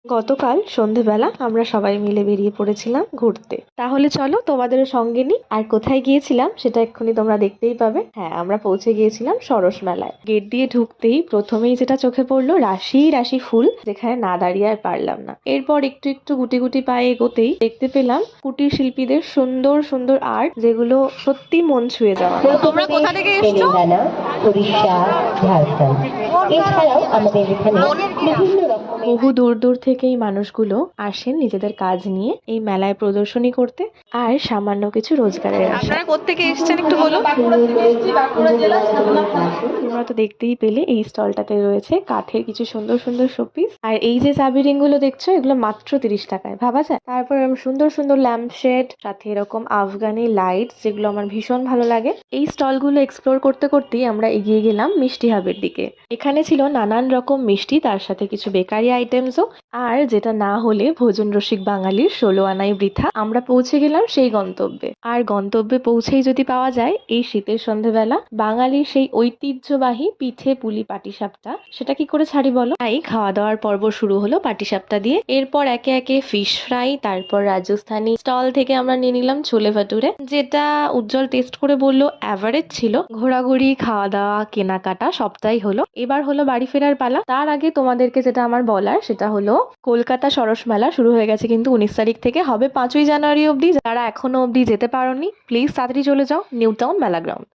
গতকাল সন্ধেবেলা আমরা সবাই মিলে বেরিয়ে পড়েছিলাম ঘুরতে। তাহলে চলো তোমাদেরও সঙ্গে নিই। আর কোথায় গিয়েছিলাম সেটা এক্ষুনি তোমরা দেখতেই পাবে। হ্যাঁ, আমরা পৌঁছে গিয়েছিলাম সরস মেলায়। গেট দিয়ে ঢুকতেই প্রথমেই যেটা চোখে পড়লো, রাশি রাশি ফুল, যেখানে না দাঁড়িয়ে আর পারলাম না। এরপর একটু একটু গুটি গুটি পায়ে এগোতেই দেখতে পেলাম কুটির শিল্পীদের সুন্দর সুন্দর আর্ট, যেগুলো সত্যি মন ছুঁয়ে যাওয়া। তোমরা কোথা থেকে এসছো? তেলেঙ্গানা, উড়িষ্যা, ঝাড়খণ্ড। এছাড়াও আমাদের এখানে বিভিন্ন রকমের বহু দূর দূর থেকে এই মানুষগুলো আসেন নিজেদের কাজ নিয়ে এই মেলায় প্রদর্শনী করতে আর সামান্য কিছু রোজগারের আশায়। আপনারা কোত্থেকে এসেছেন একটু বলুন। তোমরা তো দেখতেই পেলে এই স্টলটাতে রয়েছে কাঠের কিছু সুন্দর সুন্দর শোপিস। আর এই যে চাবি রিং গুলো দেখছো, এগুলো মাত্র 30 টাকায়, ভাবা যায়। তারপর এরকম সুন্দর সুন্দর ল্যাম্প শেড, সাথে এরকম আফগানি লাইটস, যেগুলো আমার ভীষণ ভালো লাগে। এই স্টল গুলো এক্সপ্লোর করতে করতেই আমরা এগিয়ে গেলাম মিষ্টি হাবের দিকে। এখানে ছিল নানান রকম মিষ্টি, তার সাথে কিছু বেকারি আইটেমসও। আর যেটা না হলে ভোজন রসিক বাঙালির 16 আনাই বৃথা। আমরা পৌঁছে গেলাম সেই গন্তব্যে। আর গন্তব্যে পৌঁছেই যদি পাওয়া যায় এই শীতের সন্ধ্যেবেলা বাঙালির সেই ঐতিহ্যবাহী পিঠে পুলি পাটিসাপটা, সেটা কি করে ছাড়ি বলো। তাই খাওয়া দাওয়ার পর্ব শুরু হলো পাটিসাপটা দিয়ে। এরপর একে একে ফিশ ফ্রাই, তারপর রাজস্থানি স্টল থেকে আমরা নিয়ে নিলাম ছোলে ভাটুরে, যেটা উজ্জ্বল টেস্ট করে বললো অ্যাভারেজ ছিল। ঘোরাঘুরি, খাওয়া দাওয়া, কেনাকাটা সবটাই হলো। এবার হলো বাড়ি ফেরার পালা। তার আগে তোমাদেরকে যেটা আমার বলার সেটা হলো, কলকাতা সরস মেলা শুরু হয়ে গেছে কিন্তু 19 তারিখ থেকে, হবে 5ই জানুয়ারি অবধি। যারা এখনো অবধি যেতে পারোনি, প্লিজ তাড়াতাড়ি চলে যাও নিউ টাউন মেলা গ্রাউন্ড।